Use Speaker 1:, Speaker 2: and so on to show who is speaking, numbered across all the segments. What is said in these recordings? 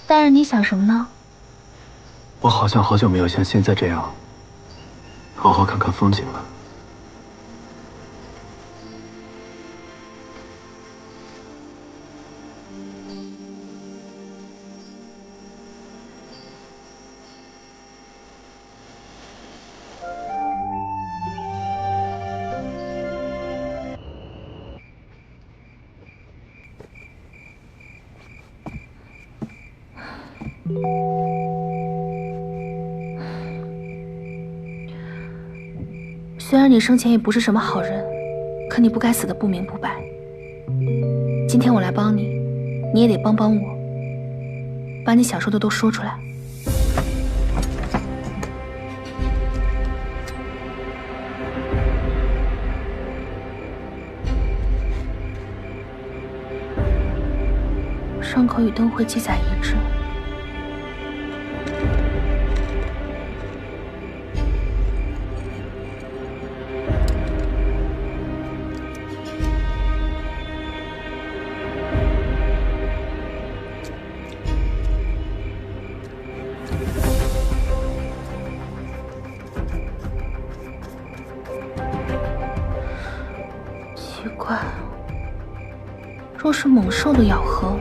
Speaker 1: 大人，你想什么呢？
Speaker 2: 我好像好久没有像现在这样好好看看风景了。
Speaker 1: 虽然你生前也不是什么好人，可你不该死得不明不白。今天我来帮你，你也得帮帮我，把你想说的都说出来。伤口与灯会记载一致。奇怪，若是猛兽的咬合，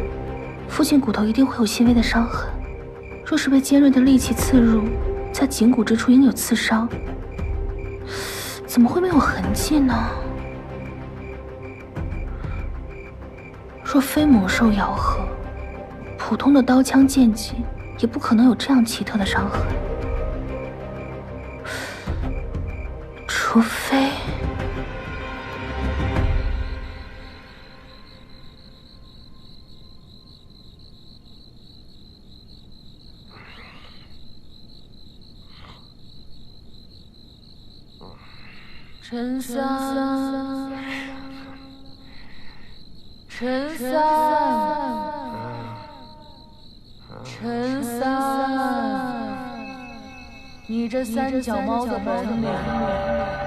Speaker 1: 附近骨头一定会有细微的伤痕；若是被尖锐的利器刺入，在颈骨之处应有刺伤，怎么会没有痕迹呢？若非猛兽咬合，普通的刀枪剑戟也不可能有这样奇特的伤痕，除非……陈三，陈三，陈三，你这三脚猫的本领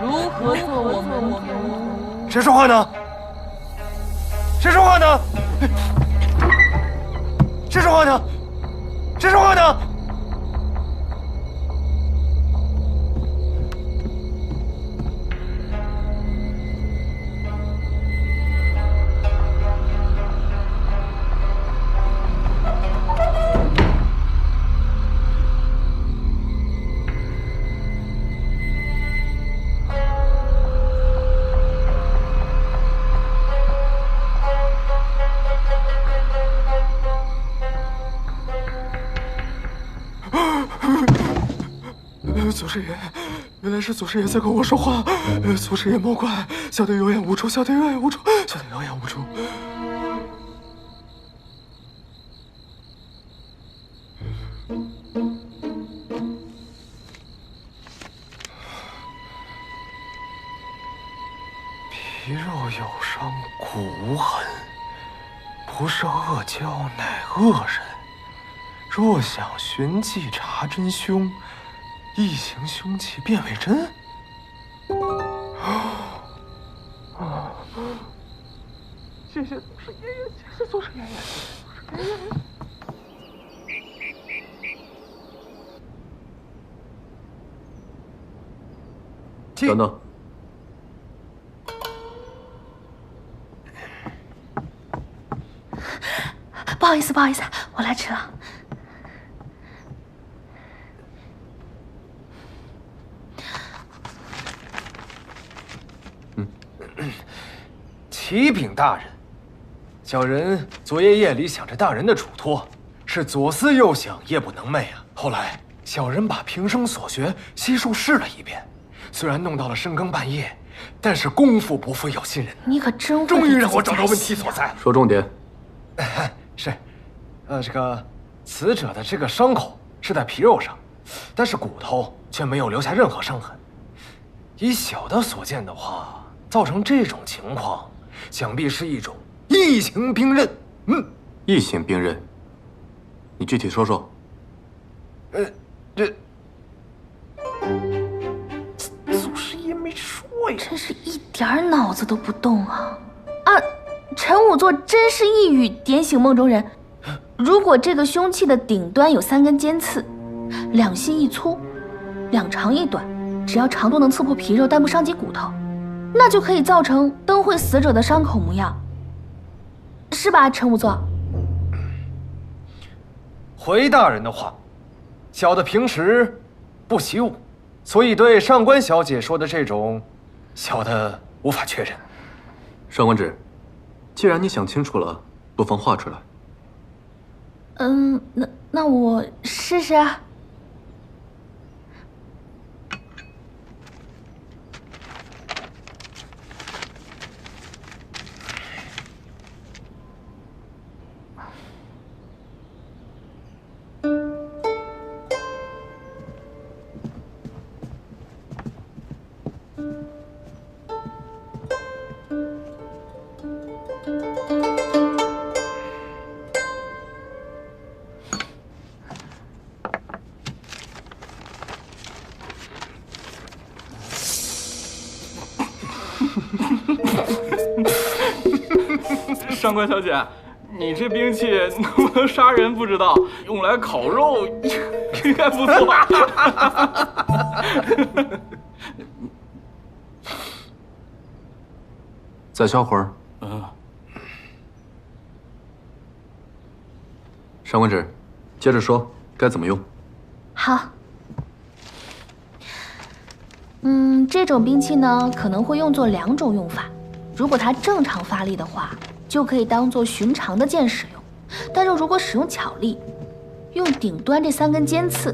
Speaker 1: 如何做我们？
Speaker 3: 谁说话呢？谁说话呢？谁说话呢？谁说话呢？祖师爷，原来是祖师爷在跟我说话。祖师爷莫怪，小的有眼无珠，小的有眼无珠，小的有眼无珠。皮肉有伤，骨无痕，不是恶蛟乃恶人。若想寻迹查真凶，一行凶器便为真。谢谢祖师爷爷，谢谢祖师爷爷，祖师爷爷。
Speaker 2: 等等，
Speaker 1: 不好意思，不好意思，我来迟了。
Speaker 3: 启禀大人，小人昨夜夜里想着大人的嘱托，是左思右想，夜不能寐啊。后来小人把平生所学悉数试了一遍，虽然弄到了深更半夜，但是功夫不负有心人。
Speaker 1: 你可真会，
Speaker 3: 终于让我找到问题所在。
Speaker 2: 说重点。
Speaker 3: 是，这个死者的这个伤口是在皮肉上，但是骨头却没有留下任何伤痕。以小的所见的话，造成这种情况，想必是一种异形兵刃。
Speaker 2: 异形兵刃，你具体说说。
Speaker 3: 祖师爷没说呀，
Speaker 1: 真是一点脑子都不动啊！啊，陈仵作真是一语点醒梦中人。如果这个凶器的顶端有3根尖刺，两细一粗，两长一短，只要长度能刺破皮肉但不伤及骨头，那就可以造成灯会死者的伤口模样，是吧，陈仵作？
Speaker 3: 回大人的话，小的平时不习武，所以对上官小姐说的这种，小的无法确认。
Speaker 2: 上官芷，既然你想清楚了，不妨画出来。
Speaker 1: 那我试试啊。
Speaker 4: 上官小姐，你这兵器能不能杀人不知道，用来烤肉应该不错。
Speaker 2: 再消会儿。上官芷，接着说该怎么用。
Speaker 1: 好。这种兵器呢，可能会用作2种用法。如果它正常发力的话，就可以当做寻常的剑使用；但是如果使用巧力，用顶端这3根尖刺，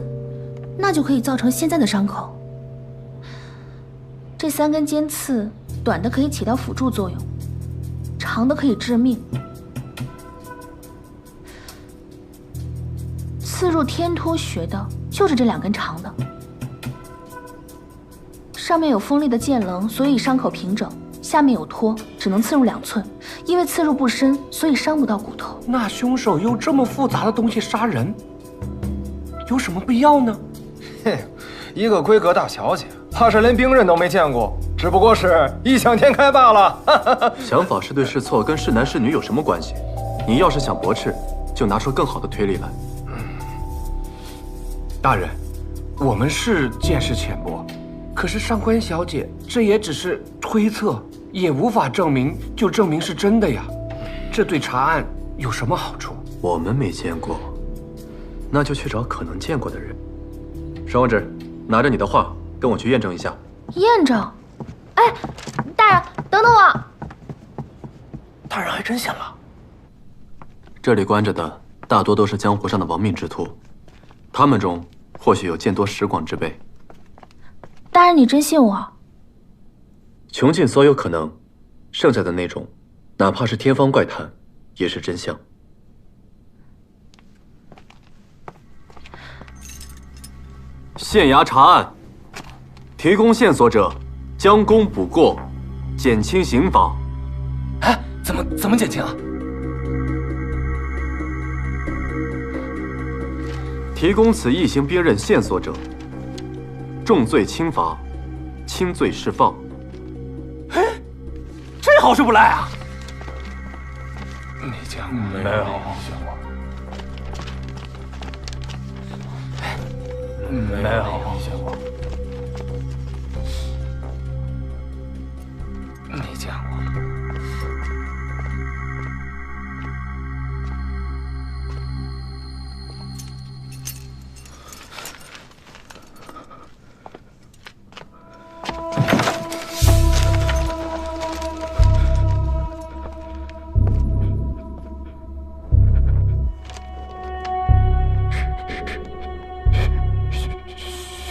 Speaker 1: 那就可以造成现在的伤口。这3根尖刺，短的可以起到辅助作用，长的可以致命。刺入天突穴的就是这2根长的。上面有锋利的剑棱，所以伤口平整；下面有托，只能刺入2寸。因为刺入不深，所以伤不到骨头。
Speaker 5: 那凶手用这么复杂的东西杀人，有什么必要呢？
Speaker 3: 嘿，一个闺阁大小姐，怕是连兵刃都没见过，只不过是异想天开罢了。
Speaker 2: 想法是对是错，跟是男是女有什么关系？你要是想驳斥，就拿出更好的推理来。
Speaker 5: 大人，我们是见识浅薄，可是上官小姐这也只是推测，也无法证明就证明是真的呀。这对查案有什么好处？
Speaker 2: 我们没见过，那就去找可能见过的人。上官芷，拿着你的画，跟我去验证一下。
Speaker 1: 验证？哎，大人，等等我！
Speaker 5: 大人还真信了。
Speaker 2: 这里关着的大多都是江湖上的亡命之徒，他们中或许有见多识广之辈。
Speaker 1: 大人，你真信我？
Speaker 2: 穷尽所有可能，剩下的那种，哪怕是天方怪谈，也是真相。县衙查案，提供线索者将功补过，减轻刑罚。
Speaker 5: 哎，怎么减轻啊？
Speaker 2: 提供此异形兵刃线索者，重罪轻罚，轻罪释放。
Speaker 5: 哎，这好事不赖啊！
Speaker 3: 没见过，
Speaker 4: 没有。没有。
Speaker 3: 没见过。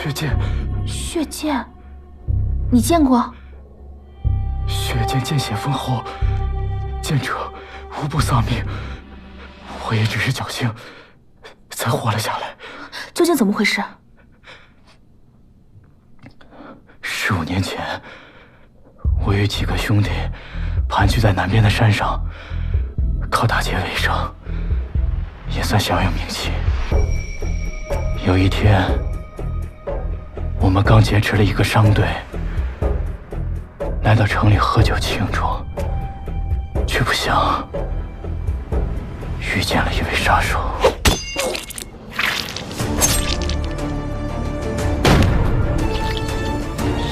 Speaker 4: 血剑，
Speaker 1: 血剑，你见过？
Speaker 4: 血剑见血封喉，见者无不丧命。我也只是侥幸，才活了下来。
Speaker 1: 究竟怎么回事
Speaker 4: ？15年前，我与几个兄弟盘踞在南边的山上，靠打劫为生，也算小有名气。有一天，我们刚劫持了一个商队，来到城里喝酒庆祝，却不想遇见了一位杀手。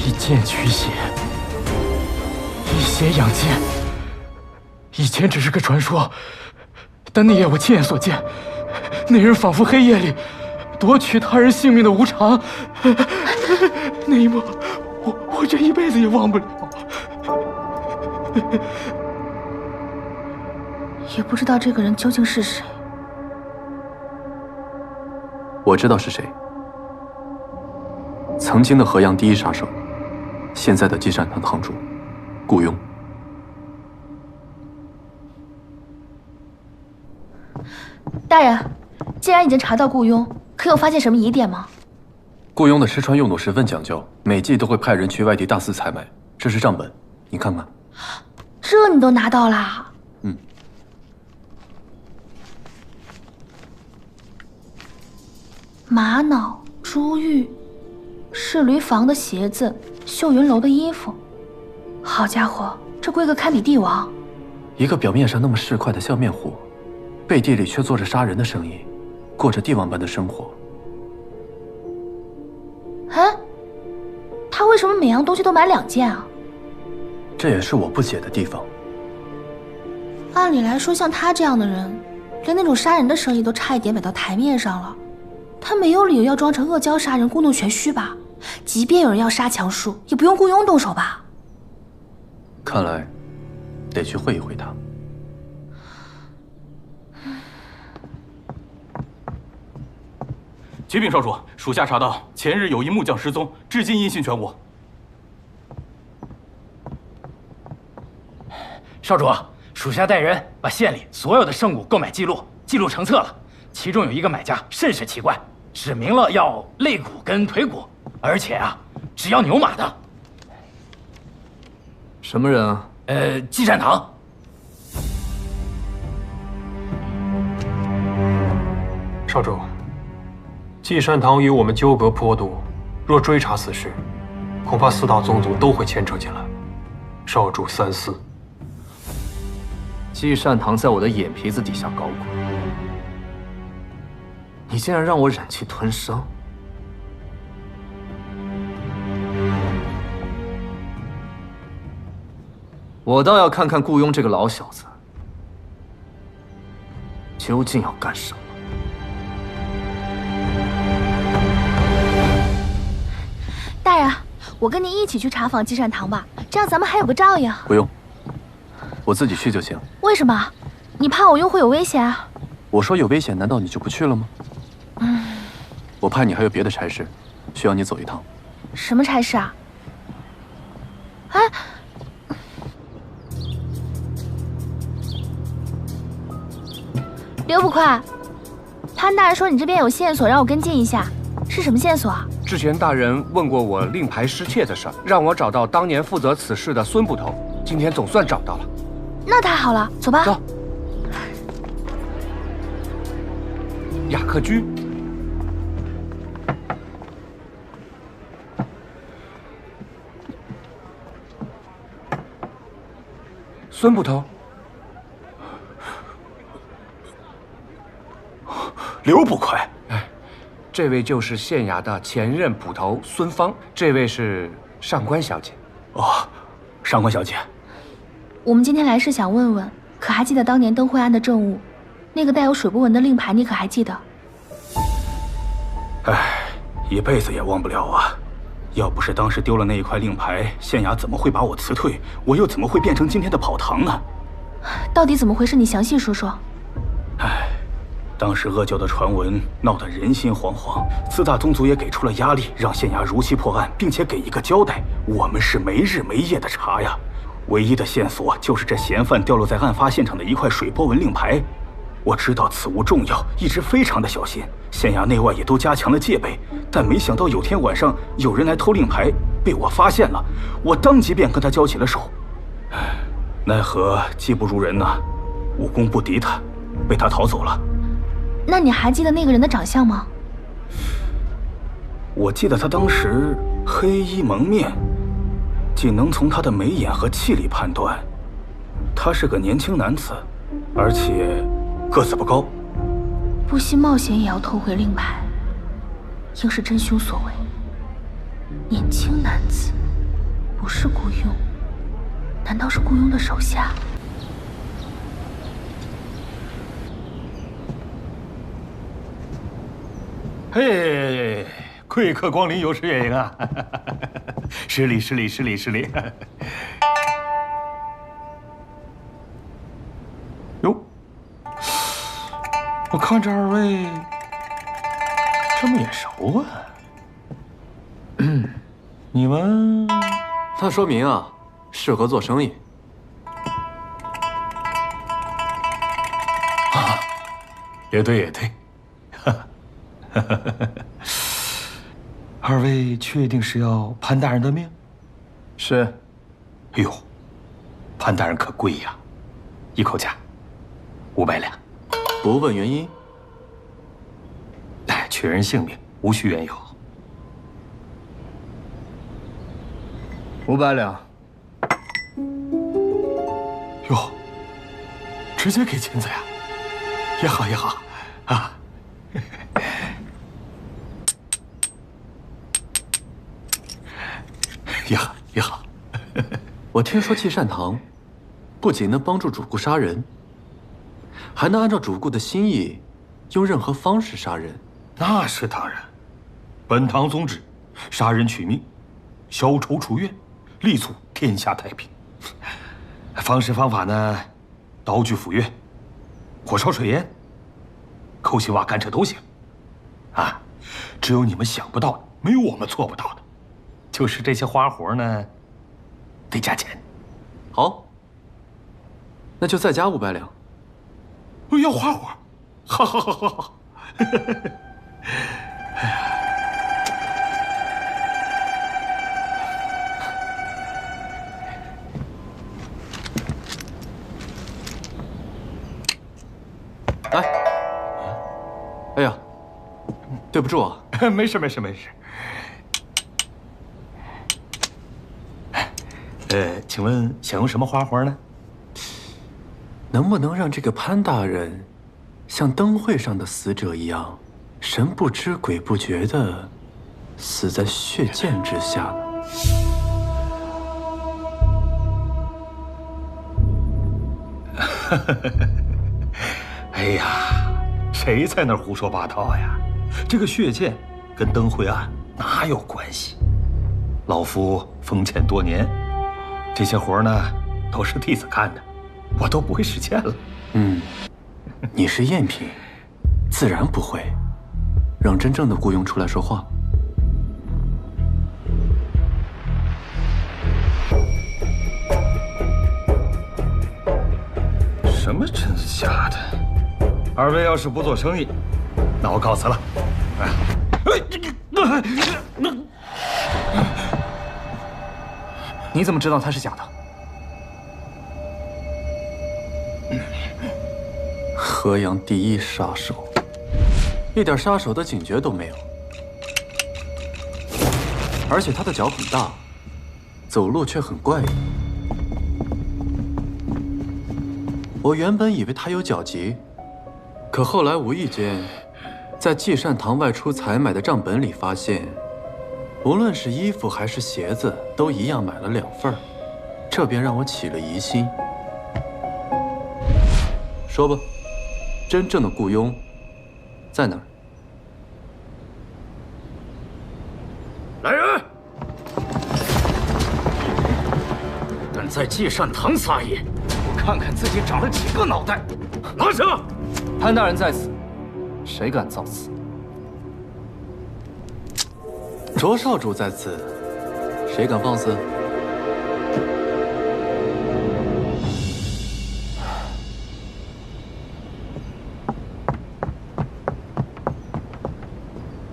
Speaker 4: 一剑驱邪，以邪养剑。以前只是个传说，但那夜我亲眼所见，那人仿佛黑夜里夺取他人性命的无常。那一幕，我这一辈子也忘不了。
Speaker 1: 也不知道这个人究竟是谁。
Speaker 2: 我知道是谁。曾经的河阳第一杀手，现在的积善堂堂主顾雍。
Speaker 1: 大人，既然已经查到顾雍，可有发现什么疑点吗？
Speaker 2: 顾雍的吃穿用度十分讲究，每季都会派人去外地大肆采买，这是账本，你看看。
Speaker 1: 这你都拿到啦？
Speaker 2: 嗯。
Speaker 1: 玛瑙、珠玉、仕驴房的鞋子、秀云楼的衣服，好家伙，这规格堪比帝王。
Speaker 2: 一个表面上那么市侩的笑面虎，背地里却做着杀人的生意，过着帝王般的生活。
Speaker 1: 哎，他为什么每样东西都买2件啊？
Speaker 2: 这也是我不解的地方。
Speaker 1: 按理来说，像他这样的人，连那种杀人的生意都差一点摆到台面上了，他没有理由要装成恶交杀人故弄玄虚吧？即便有人要杀强树，也不用雇佣动手吧？
Speaker 2: 看来，得去会一会他。
Speaker 6: 启禀少主，属下查到前日有一木匠失踪，至今音信全无。
Speaker 4: 少主，属下带人把县里所有的圣物购买记录成册了，其中有一个买家甚是奇怪，指明了要肋骨跟腿骨，而且啊，只要牛马的。
Speaker 2: 什么人啊？
Speaker 4: 积善堂。
Speaker 7: 少主，积善堂与我们纠葛颇多，若追查此事，恐怕4大宗族都会牵扯进来。少主三思。
Speaker 3: 积善堂在我的眼皮子底下搞鬼，你竟然让我忍气吞声！我倒要看看顾雍这个老小子究竟要干什么。
Speaker 1: 大人，我跟您一起去查访积善堂吧，这样咱们还有个照应。
Speaker 2: 不用，我自己去就行。
Speaker 1: 为什么？你怕我雍会有危险啊？
Speaker 2: 我说有危险，难道你就不去了吗？我怕你还有别的差事，需要你走一趟。
Speaker 1: 什么差事啊？哎，刘捕快，潘大人说你这边有线索，让我跟进一下，是什么线索啊？
Speaker 5: 之前大人问过我令牌失窃的事儿，让我找到当年负责此事的孙捕头，今天总算找到了。
Speaker 1: 那太好了，走吧。
Speaker 5: 走。雅克居。孙捕头。
Speaker 6: 刘捕快。
Speaker 5: 这位就是县衙的前任捕头孙芳，这位是上官小姐。
Speaker 6: 哦，上官小姐，
Speaker 1: 我们今天来是想问问，可还记得当年灯会案的证物，那个带有水波纹的令牌，你可还记得？
Speaker 6: 唉，一辈子也忘不了啊！要不是当时丢了那一块令牌，县衙怎么会把我辞退？我又怎么会变成今天的跑堂呢？
Speaker 1: 到底怎么回事？你详细说说。
Speaker 6: 唉。当时阿胶的传闻闹得人心惶惶，4大宗族也给出了压力，让县衙如期破案，并且给一个交代。我们是没日没夜的查呀，唯一的线索就是这嫌犯掉落在案发现场的一块水波纹令牌。我知道此物重要，一直非常的小心，县衙内外也都加强了戒备。但没想到有天晚上有人来偷令牌，被我发现了，我当即便跟他交起了手。奈何技不如人呐，武功不敌他，被他逃走了。
Speaker 1: 那你还记得那个人的长相吗？
Speaker 6: 我记得他当时黑衣蒙面，仅能从他的眉眼和气力判断，他是个年轻男子，而且个子不高，
Speaker 1: 不惜冒险也要偷回令牌，应是真凶所为。年轻男子，不是雇佣，难道是雇佣的手下？
Speaker 8: 嘿，贵客光临，有失远迎啊！失礼，失礼，失礼，失礼。哟，我看这二位这么眼熟啊。你们
Speaker 2: 那说明啊，适合做生意。
Speaker 8: 啊，也对，也对。二位确定是要潘大人的命？
Speaker 3: 是。
Speaker 8: 哎呦，潘大人可贵呀，一口价500两。
Speaker 2: 不问原因。
Speaker 8: 哎，确认性命，无需缘由。
Speaker 3: 500两。
Speaker 8: 哟，直接给金子呀？也好，也好啊。也好，也好。
Speaker 2: 我听说季善堂不仅能帮助主顾杀人，还能按照主顾的心意，用任何方式杀人。
Speaker 8: 那是当然，本堂宗旨：杀人取命，消仇除怨，力促天下太平。方式方法呢，刀具斧钺，火烧水淹，抠心挖甘蔗都行。啊，只有你们想不到的，没有我们做不到的。就是这些花活呢，得加钱。
Speaker 2: 好，那就再加500两。
Speaker 8: 要花活，好好好好好。
Speaker 2: 来，哎呀，对不住啊。
Speaker 8: 没事没事没事。请问想用什么花活呢？
Speaker 2: 能不能让这个潘大人像灯会上的死者一样，神不知鬼不觉的死在血溅之下呢？
Speaker 8: 哎呀，谁在那儿胡说八道呀？这个血溅跟灯会案哪有关系？老夫封建多年，这些活呢都是弟子干的，我都不会实践了。
Speaker 2: 你是赝品，自然不会。让真正的雇佣出来说话。
Speaker 8: 什么真的假的？二位要是不做生意，那我告辞了。
Speaker 4: 你怎么知道它是假的？
Speaker 2: 河阳第一杀手，一点杀手的警觉都没有。而且他的脚很大，走路却很怪异。我原本以为他有脚疾，可后来无意间在季善堂外出采买的账本里发现，无论是衣服还是鞋子，都一样买了2份，这便让我起了疑心。说吧，真正的雇佣在哪儿？
Speaker 6: 来人！敢在季善堂撒野，我看看自己长了几个脑袋！拿下！
Speaker 3: 潘大人在此，谁敢造次？
Speaker 2: 卓少主在此，谁敢放肆？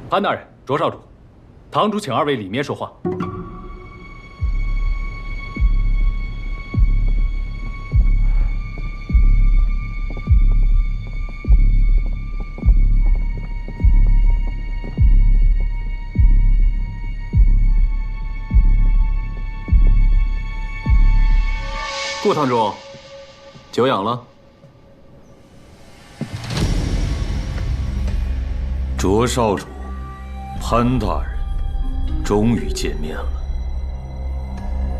Speaker 6: 潘大人、卓少主，堂主请2位里面说话。
Speaker 2: 顾堂主，久仰了。
Speaker 8: 卓少主，潘大人，终于见面了。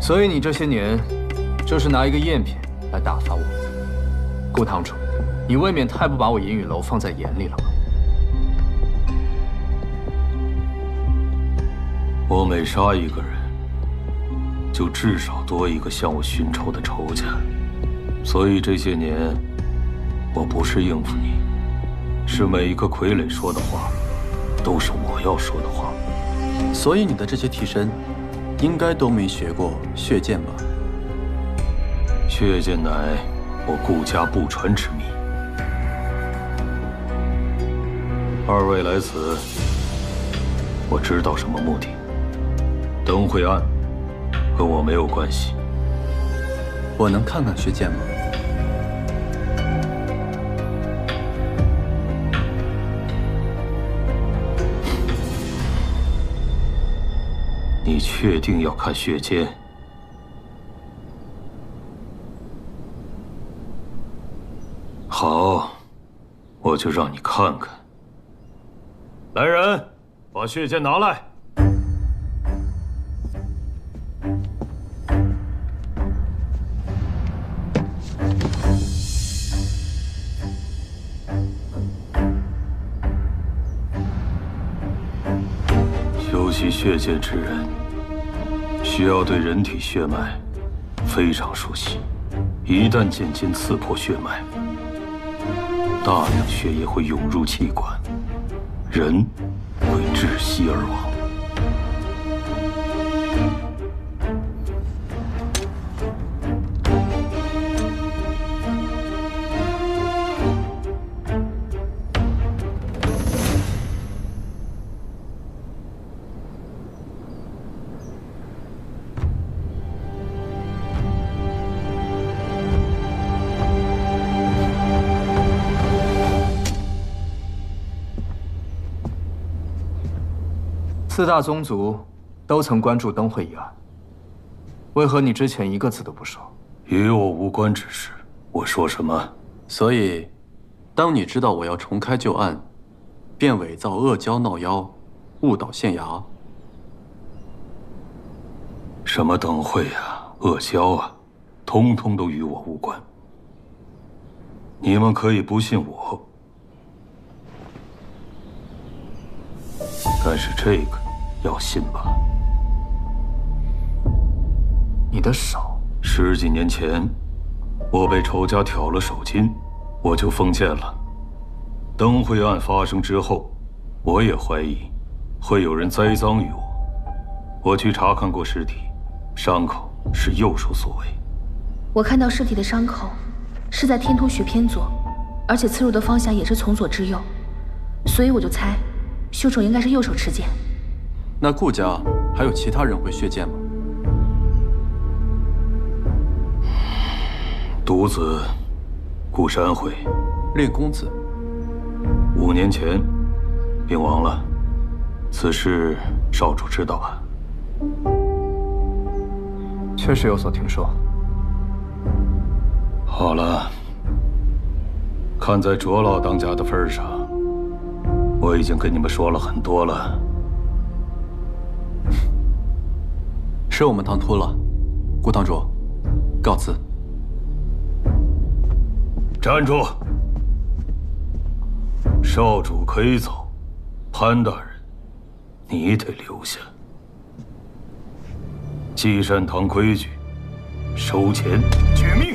Speaker 2: 所以你这些年，就是拿一个赝品来打发我。顾堂主，你未免太不把我银雨楼放在眼里了吧？
Speaker 8: 我每杀一个人，就至少多一个向我寻仇的仇家。所以这些年，我不是应付你，是每一个傀儡说的话，都是我要说的话。
Speaker 2: 所以你的这些替身，应该都没学过血剑吧？
Speaker 8: 血剑乃我顾家不传之秘。二位来此，我知道什么目的。灯会案跟我没有关系。
Speaker 2: 我能看看血剑吗？
Speaker 8: 你确定要看血剑？好，我就让你看看。来人，把血剑拿来。修习血剑之人，需要对人体血脉非常熟悉。一旦剑尖刺破血脉，大量血液会涌入气管，人会窒息而亡。
Speaker 2: 四大宗族都曾关注灯会一案，为何你之前一个字都不说？
Speaker 8: 与我无关之事，我说什么？
Speaker 2: 所以，当你知道我要重开旧案，便伪造恶蛟闹妖，误导县衙。
Speaker 8: 什么灯会啊，恶蛟啊，通通都与我无关。你们可以不信我，但是这个要信吧？
Speaker 2: 你的手
Speaker 8: ，10几年前，我被仇家挑了手筋，我就封建了。灯会案发生之后，我也怀疑会有人栽赃于我。我去查看过尸体，伤口是右手所为。
Speaker 1: 我看到尸体的伤口是在天突穴偏左，而且刺入的方向也是从左至右，所以我就猜凶手应该是右手持剑。
Speaker 2: 那顾家还有其他人会血剑吗？
Speaker 8: 独子顾山会，
Speaker 2: 令公子
Speaker 8: 5年前病亡了，此事少主知道吧？
Speaker 2: 确实有所听说。
Speaker 8: 好了，看在卓老当家的份上，我已经跟你们说了很多了。
Speaker 2: 是我们唐突了，顾堂主，告辞。
Speaker 8: 站住！少主可以走，潘大人，你得留下。祭善堂规矩，收钱举命。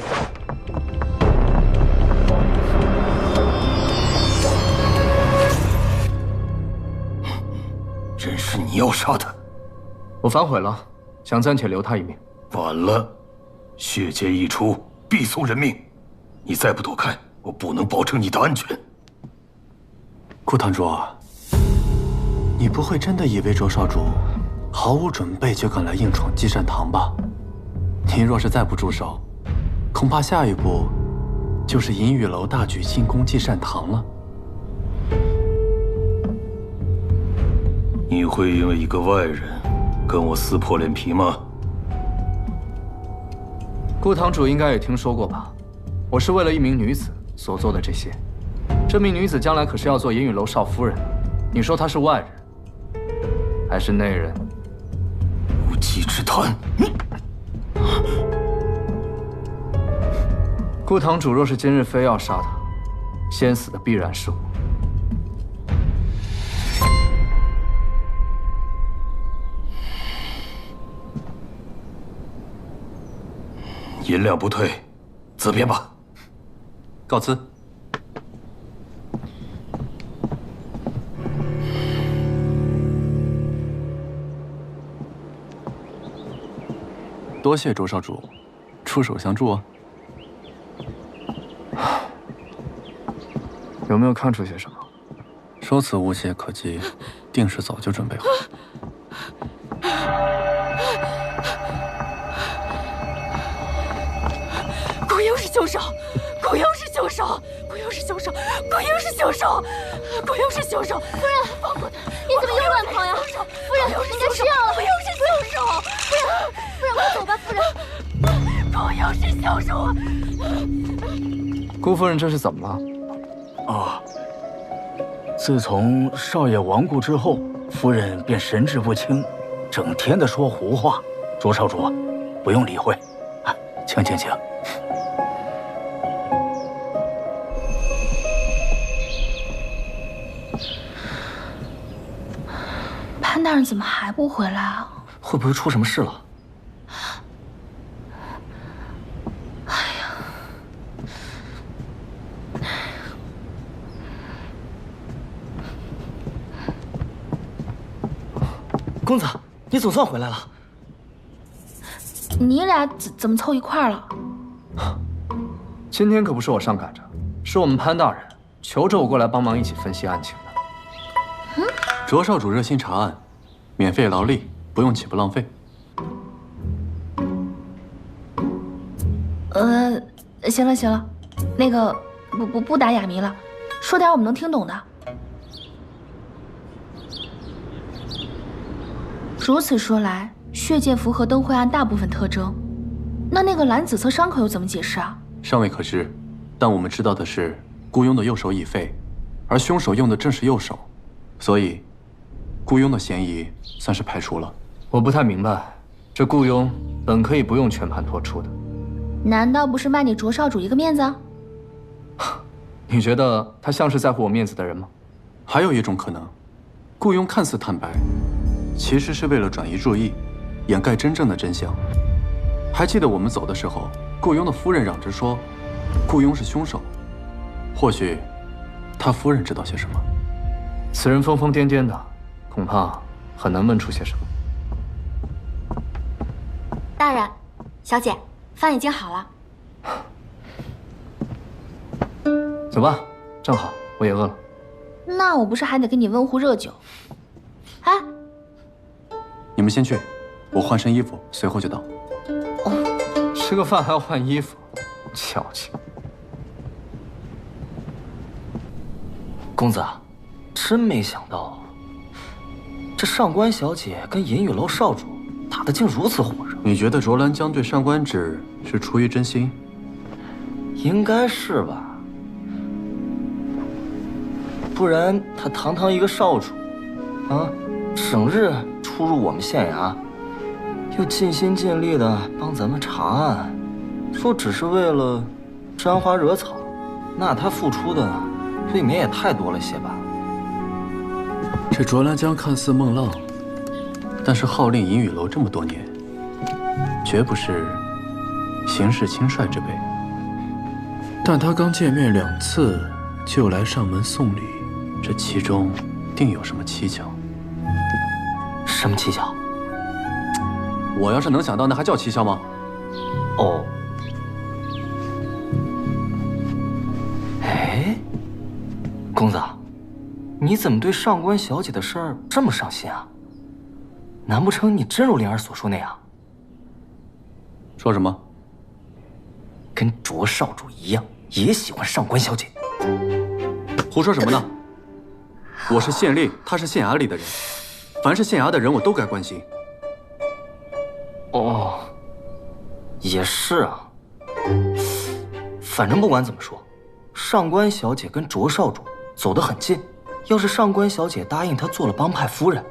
Speaker 8: 人是你要杀的，
Speaker 2: 我反悔了，想暂且留他一命。
Speaker 8: 晚了，血剑一出，必送人命。你再不躲开，我不能保证你的安全。
Speaker 2: 顾堂主，你不会真的以为卓少主毫无准备就敢来硬闯祭善堂吧？您若是再不住手，恐怕下一步就是银雨楼大举进攻祭善堂了。
Speaker 8: 你会因为一个外人跟我撕破脸皮吗？
Speaker 2: 顾堂主应该也听说过吧？我是为了一名女子所做的这些。这名女子将来可是要做银雨楼少夫人的。
Speaker 4: 你说他是外人，还是内人？
Speaker 6: 无稽之谈！
Speaker 4: 顾堂主若是今日非要杀他，先死的必然是我。
Speaker 8: 银两不退，自便吧。
Speaker 2: 告辞。多谢卓少主，出手相助啊。
Speaker 4: 有没有看出些什么？
Speaker 2: 说辞无懈可击，定是早就准备好。
Speaker 9: 顾英是凶手，顾英是凶手，顾英是凶手，顾英是凶手，顾英是凶手！夫人，放过他！
Speaker 1: 你怎么又乱跑呀？夫人，应该吃药了。
Speaker 9: 顾英是凶手！
Speaker 1: 夫人，快走吧，夫人。
Speaker 9: 顾英是凶手！
Speaker 4: 顾夫人这是怎么了？
Speaker 6: 啊，自从少爷亡故之后，夫人便神志不清，整天的说胡话。卓少主，不用理会，啊，请。
Speaker 1: 潘大人怎么还不回来啊？
Speaker 3: 会不会出什么事了？公子，你总算回来了。
Speaker 1: 你俩怎么凑一块儿了？
Speaker 4: 今天可不是我上赶着，是我们潘大人求着我过来帮忙一起分析案情的。
Speaker 2: 卓少主热心查案，免费劳力，不用岂不浪费？
Speaker 1: 行了，那个不打哑谜了，说点我们能听懂的。如此说来，血溅符合灯会案大部分特征，那个蓝紫色伤口又怎么解释啊？
Speaker 2: 尚未可知，但我们知道的是，雇佣的右手已废，而凶手用的正是右手，所以雇佣的嫌疑算是排除了。
Speaker 4: 我不太明白，这雇佣本可以不用全盘托出的，
Speaker 1: 难道不是卖你卓少主一个面子啊？
Speaker 4: 你觉得他像是在乎我面子的人吗？
Speaker 2: 还有一种可能，雇佣看似坦白，其实是为了转移注意，掩盖真正的真相。还记得我们走的时候，雇佣的夫人嚷着说，雇佣是凶手。或许，他夫人知道些什么。
Speaker 4: 此人疯疯癫癫的，恐怕很难问出些什么。
Speaker 9: 大人，小姐，饭已经好了。
Speaker 4: 走吧，正好我也饿了。
Speaker 1: 那我不是还得给你温壶热酒？哎，
Speaker 2: 你们先去，我换身衣服，随后就到。
Speaker 4: 吃个饭还要换衣服，矫情。
Speaker 3: 公子，真没想到，这上官小姐跟银雨楼少主打得竟如此火热。
Speaker 2: 你觉得卓兰江对上官芷是出于真心？
Speaker 3: 应该是吧，不然他堂堂一个少主，整日出入我们县衙，又尽心尽力的帮咱们查案，说只是为了沾花惹草，那他付出的未免也太多了些吧？
Speaker 2: 这卓兰江看似孟浪，但是号令银雨楼这么多年，绝不是行事轻率之辈。但他刚见面2次就来上门送礼，这其中定有什么蹊跷。
Speaker 3: 什么蹊跷？
Speaker 2: 我要是能想到，那还叫蹊跷吗？
Speaker 3: 哦，哎，公子，你怎么对上官小姐的事儿这么上心啊？难不成你真如灵儿所说那样？
Speaker 2: 说什么？
Speaker 3: 跟卓少主一样，也喜欢上官小姐？
Speaker 2: 胡说什么呢？我是县令，他是县衙里的人，凡是县衙的人，我都该关心。
Speaker 3: 哦，也是啊。反正不管怎么说，上官小姐跟卓少主走得很近，要是上官小姐答应他做了帮派夫人，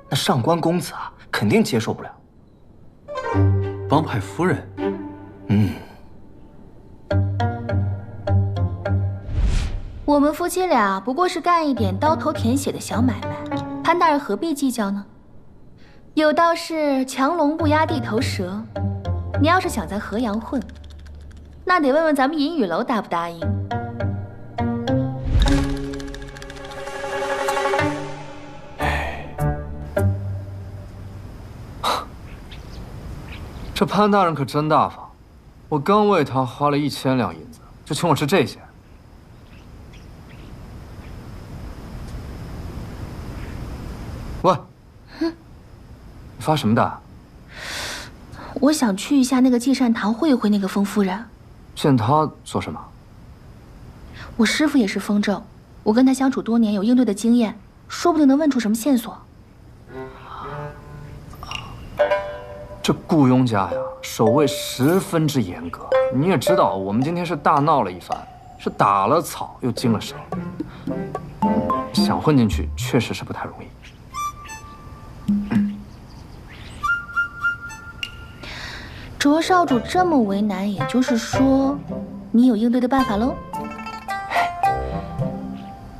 Speaker 3: 那上官公子啊，肯定接受不了。
Speaker 2: 帮派夫人？
Speaker 1: 我们夫妻俩不过是干一点刀头舔血的小买卖，潘大人何必计较呢？有道是强龙不压地头蛇，你要是想在河阳混，那得问问咱们银雨楼答不答应。
Speaker 3: 这潘大人可真大方，我刚为他花了1000两银子，就请我吃这些。喂，你发什么呆？
Speaker 1: 我想去一下那个寄善堂会一会那个封夫人。
Speaker 3: 见他做什么？
Speaker 1: 我师父也是风正，我跟他相处多年，有应对的经验，说不定能问出什么线索。
Speaker 3: 这雇佣家呀，守卫十分之严格。你也知道，我们今天是大闹了一番，是打了草又惊了蛇。想混进去，确实是不太容易。
Speaker 1: 卓少主这么为难，也就是说，你有应对的办法喽？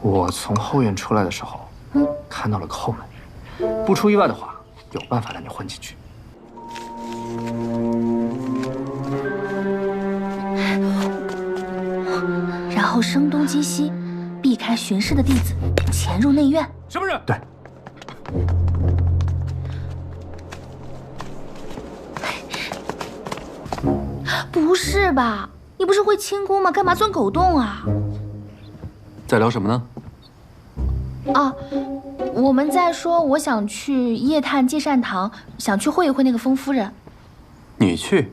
Speaker 3: 我从后院出来的时候，看到了个后门，不出意外的话，有办法让你混进去。
Speaker 1: 然后声东击西，避开巡视的弟子，潜入内院。
Speaker 8: 是不是？
Speaker 3: 对。
Speaker 1: 不是吧？你不是会轻功吗？干嘛钻狗洞啊？
Speaker 2: 在聊什么呢？
Speaker 1: 啊，我们在说，我想去夜探寄善堂，想去会一会那个封夫人。
Speaker 2: 你去？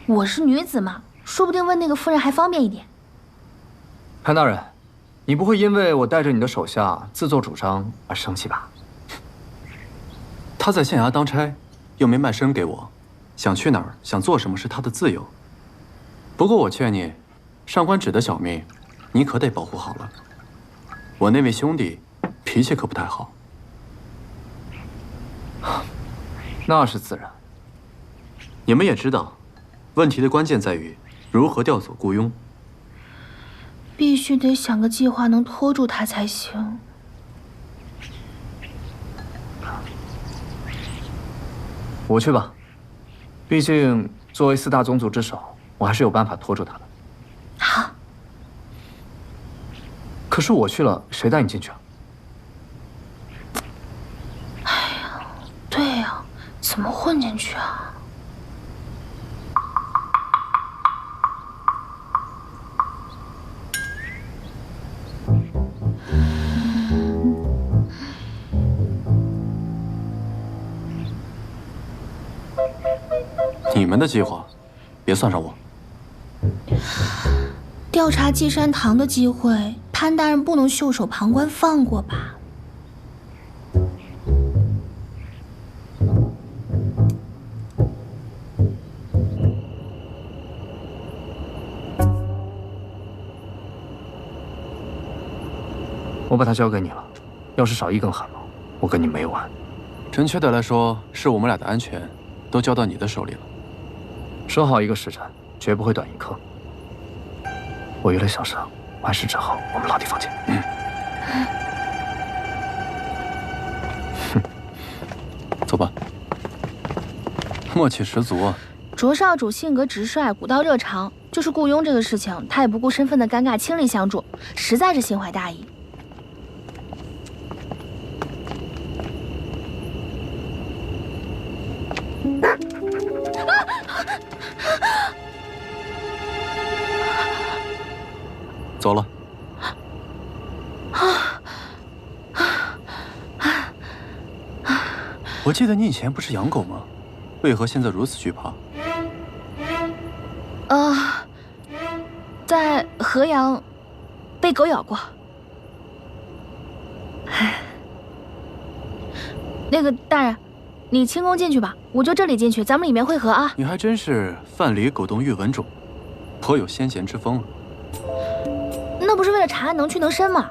Speaker 1: 我是女子嘛，说不定问那个夫人还方便一点。
Speaker 3: 潘大人，你不会因为我带着你的手下自作主张而生气吧？
Speaker 2: 他在县衙当差，又没卖身给我，想去哪儿想做什么是他的自由。不过我劝你，上官芷的小命，你可得保护好了。我那位兄弟脾气可不太好。
Speaker 3: 那是自然。
Speaker 2: 你们也知道，问题的关键在于如何调走雇佣。
Speaker 1: 必须得想个计划能拖住他才行。
Speaker 3: 我去吧，毕竟作为4大宗族之首，我还是有办法拖住他的。
Speaker 1: 好。
Speaker 3: 可是我去了，谁带你进去啊？
Speaker 1: 哎呀，对呀，怎么混进去啊？
Speaker 2: 你们的计划，别算上我。
Speaker 1: 调查寄善堂的机会，潘大人不能袖手旁观放过吧？
Speaker 3: 我把它交给你了，要是少一根汗毛，我跟你没完。
Speaker 2: 准确的来说，是我们俩的安全都交到你的手里了。
Speaker 3: 说好一个时辰，绝不会短一刻。我约了小生，完事之后我们老地方见。
Speaker 2: 走吧。默契十足啊！
Speaker 1: 卓少主性格直率，古道热肠，就是雇佣这个事情，他也不顾身份的尴尬，倾力相助，实在是心怀大义。
Speaker 2: 走了。我记得你以前不是养狗吗？为何现在如此惧怕？
Speaker 1: 在河阳被狗咬过。那个大人，你轻功进去吧，我就这里进去，咱们里面会合啊。
Speaker 2: 你还真是范蠡狗动玉文种，颇有先贤之风啊。
Speaker 1: 那不是为了查案能屈能伸吗？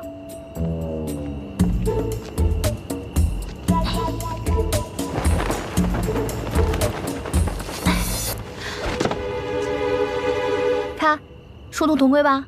Speaker 10: 看，殊途同归吧。